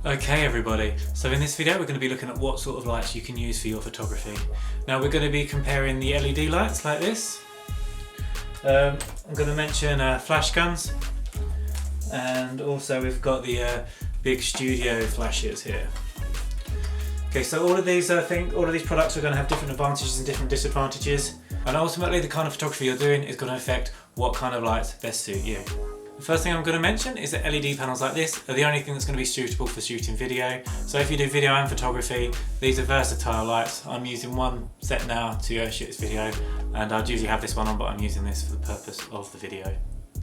Okay everybody, so in this video we're going to be looking at what sort of lights you can use for your photography. Now we're going to be comparing the LED lights like this. I'm going to mention flash guns, and also we've got the big studio flashes here. Okay, so all of these products are going to have different advantages and different disadvantages, and ultimately the kind of photography you're doing is going to affect what kind of lights best suit you. The first thing I'm going to mention is that LED panels like this are the only thing that's going to be suitable for shooting video. So if you do video and photography, these are versatile lights. I'm using one set now to shoot this video, and I'd usually have this one on, but I'm using this for the purpose of the video.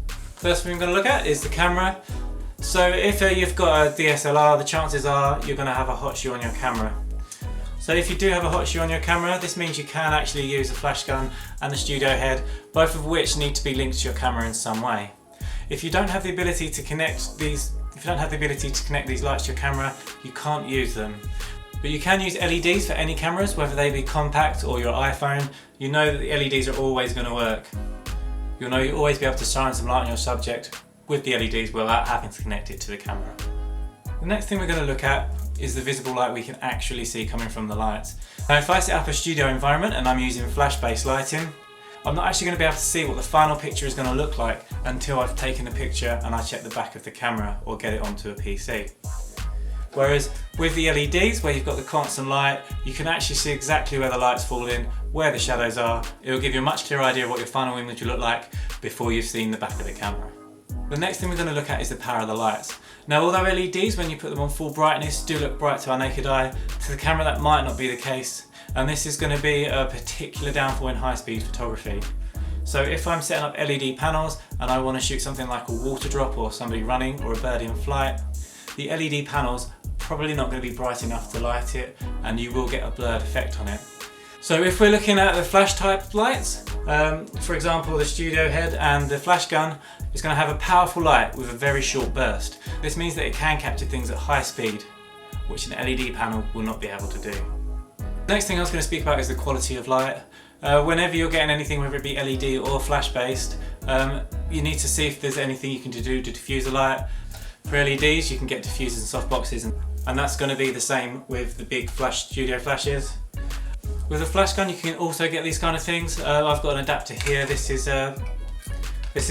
First thing I'm going to look at is the camera. So if you've got a DSLR, the chances are you're going to have a hot shoe on your camera. So if you do have a hot shoe on your camera, this means you can actually use a flash gun and the studio head, both of which need to be linked to your camera in some way. If you don't have the ability to connect these lights to your camera, you can't use them. But you can use LEDs for any cameras, whether they be compact or your iPhone. You know that the LEDs are always going to work. You'll always be able to shine some light on your subject with the LEDs without having to connect it to the camera. The next thing we're going to look at is the visible light we can actually see coming from the lights. Now if I set up a studio environment and I'm using flash-based lighting, I'm not actually going to be able to see what the final picture is going to look like until I've taken the picture and I check the back of the camera or get it onto a PC. Whereas with the LEDs, where you've got the constant light, you can actually see exactly where the lights fall in, where the shadows are. It will give you a much clearer idea of what your final image will look like before you've seen the back of the camera. The next thing we're going to look at is the power of the lights. Now although LEDs, when you put them on full brightness, do look bright to our naked eye, to the camera that might not be the case. And this is going to be a particular downfall in high-speed photography. So if I'm setting up LED panels and I want to shoot something like a water drop or somebody running or a bird in flight, the LED panels are probably not going to be bright enough to light it, and you will get a blurred effect on it. So if we're looking at the flash type lights, for example the studio head and the flash gun is going to have a powerful light with a very short burst. This means that it can capture things at high speed, which an LED panel will not be able to do. The next thing I was going to speak about is the quality of light. Whenever you're getting anything, whether it be LED or flash based, you need to see if there's anything you can do to diffuse the light. For LEDs you can get diffusers and softboxes, and that's going to be the same with the big studio flashes. With a flash gun you can also get these kind of things. I've got an adapter here. This is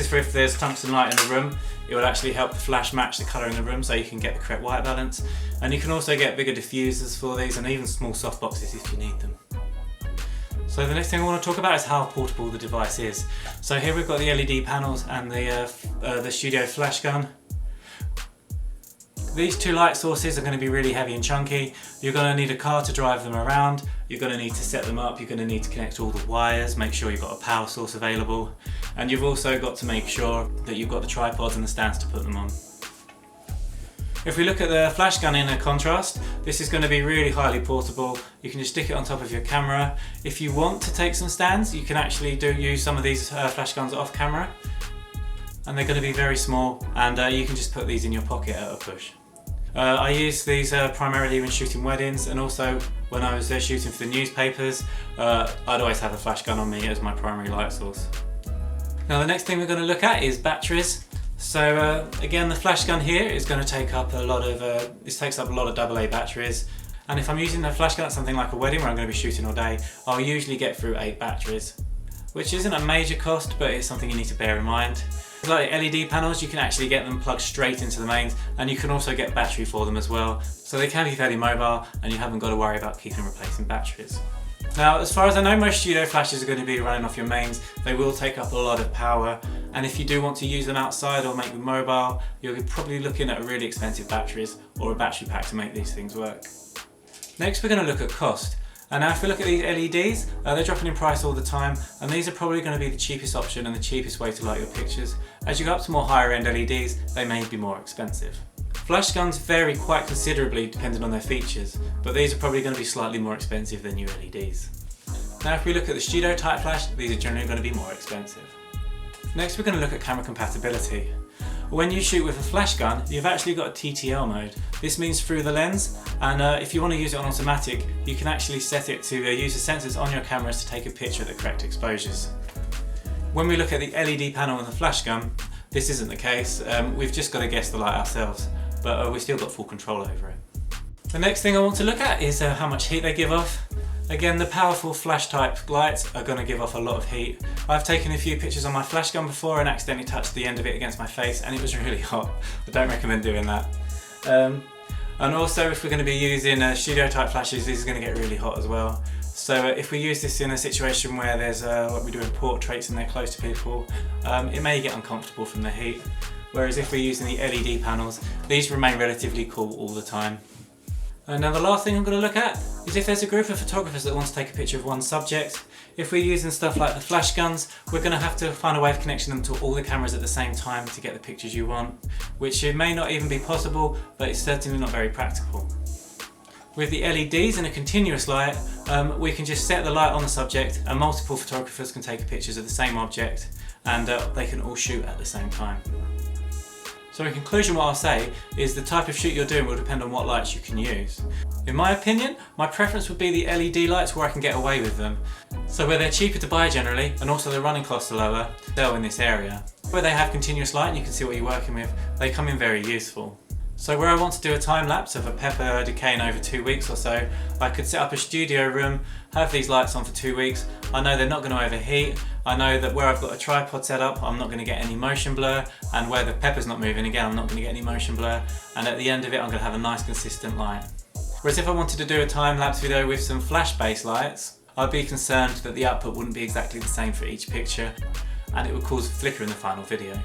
for if there's tungsten light in the room. It will actually help the flash match the colour in the room so you can get the correct white balance. And you can also get bigger diffusers for these, and even small softboxes if you need them. So the next thing I want to talk about is how portable the device is. So here we've got the LED panels and the studio flash gun. These two light sources are going to be really heavy and chunky. You're going to need a car to drive them around. You're going to need to set them up. You're going to need to connect all the wires, make sure you've got a power source available. And you've also got to make sure that you've got the tripods and the stands to put them on. If we look at the flash gun in a contrast, this is going to be really highly portable. You can just stick it on top of your camera. If you want to take some stands, you can actually use some of these flash guns off camera. And they're going to be very small, and you can just put these in your pocket at a push. I use these primarily when shooting weddings, and also when I was shooting for the newspapers, I'd always have a flash gun on me as my primary light source. Now the next thing we're going to look at is batteries. So again, the flash gun here is going to take up a lot of AA batteries. And if I'm using the flash gun at something like a wedding where I'm going to be shooting all day, I'll usually get through 8 batteries, which isn't a major cost, but it's something you need to bear in mind. Like LED panels, you can actually get them plugged straight into the mains, and you can also get battery for them as well. So they can be fairly mobile, and you haven't got to worry about keeping replacing batteries. Now, as far as I know, most studio flashes are going to be running off your mains. They will take up a lot of power, and if you do want to use them outside or make them mobile, you're probably looking at really expensive batteries or a battery pack to make these things work. Next, we're going to look at cost. And now if we look at these LEDs, they're dropping in price all the time, and these are probably going to be the cheapest option and the cheapest way to light your pictures. As you go up to more higher end LEDs, they may be more expensive. Flash guns vary quite considerably depending on their features, but these are probably going to be slightly more expensive than your LEDs. Now if we look at the studio type flash, these are generally going to be more expensive. Next we're going to look at camera compatibility. When you shoot with a flash gun, you've actually got a TTL mode. This means through the lens, and if you want to use it on automatic, you can actually set it to use the sensors on your cameras to take a picture at the correct exposures. When we look at the LED panel on the flash gun, this isn't the case. We've just got to guess the light ourselves. but we still got full control over it. The next thing I want to look at is how much heat they give off. Again, the powerful flash type lights are going to give off a lot of heat. I've taken a few pictures on my flash gun before and accidentally touched the end of it against my face, and it was really hot. I don't recommend doing that. And also, if we're going to be using studio type flashes, this is going to get really hot as well. So if we use this in a situation where there's like we do in portraits and they're close to people, it may get uncomfortable from the heat. Whereas if we're using the LED panels, these remain relatively cool all the time. And now the last thing I'm going to look at is if there's a group of photographers that want to take a picture of one subject. If we're using stuff like the flash guns, we're going to have to find a way of connecting them to all the cameras at the same time to get the pictures you want, which it may not even be possible, but it's certainly not very practical. With the LEDs and a continuous light, we can just set the light on the subject and multiple photographers can take pictures of the same object, and they can all shoot at the same time. So in conclusion, what I'll say is the type of shoot you're doing will depend on what lights you can use. In my opinion, my preference would be the LED lights where I can get away with them. So where they're cheaper to buy generally, and also the running costs are lower, they're in this area. Where they have continuous light and you can see what you're working with, they come in very useful. So where I want to do a time lapse of a pepper decaying over 2 weeks or so, I could set up a studio room, have these lights on for 2 weeks. I know they're not going to overheat. I know that where I've got a tripod set up, I'm not going to get any motion blur, and where the pepper's not moving again, I'm not going to get any motion blur, and at the end of it I'm going to have a nice consistent light. Whereas if I wanted to do a time lapse video with some flash based lights, I'd be concerned that the output wouldn't be exactly the same for each picture, and it would cause a flicker in the final video.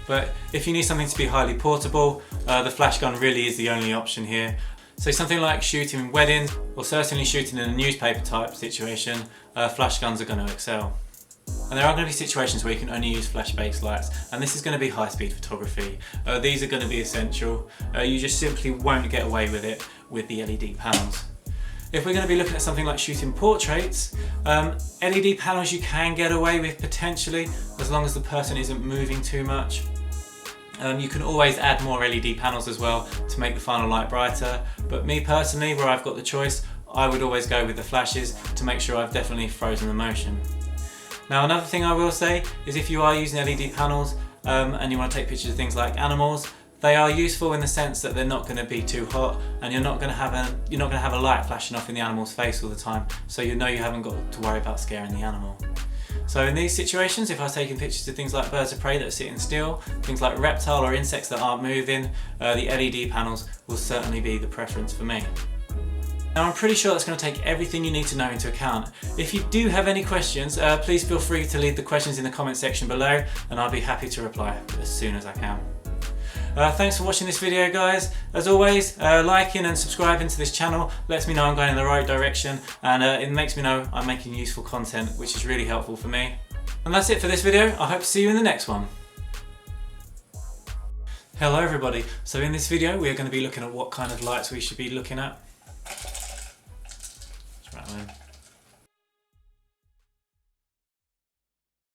But if you need something to be highly portable, the flash gun really is the only option here. So something like shooting weddings, or certainly shooting in a newspaper type situation, flash guns are going to excel. And there are going to be situations where you can only use flash-based lights, and this is going to be high-speed photography. These are going to be essential. You just simply won't get away with it with the LED panels. If we're going to be looking at something like shooting portraits, LED panels you can get away with potentially, as long as the person isn't moving too much. You can always add more LED panels as well to make the final light brighter, but me personally, where I've got the choice, I would always go with the flashes to make sure I've definitely frozen the motion. Now another thing I will say is if you are using LED panels and you want to take pictures of things like animals, they are useful in the sense that they're not going to be too hot, and you're not going to have a light flashing off in the animal's face all the time, so you know you haven't got to worry about scaring the animal. So in these situations, if I was taking pictures of things like birds of prey that are sitting still, things like reptile or insects that aren't moving, the LED panels will certainly be the preference for me. Now I'm pretty sure that's going to take everything you need to know into account. If you do have any questions, please feel free to leave the questions in the comment section below, and I'll be happy to reply as soon as I can. Thanks for watching this video, guys. As always, liking and subscribing to this channel lets me know I'm going in the right direction, and it makes me know I'm making useful content, which is really helpful for me. And that's it for this video. I hope to see you in the next one. Hello everybody. So in this video we are going to be looking at what kind of lights we should be looking at. Just rattling.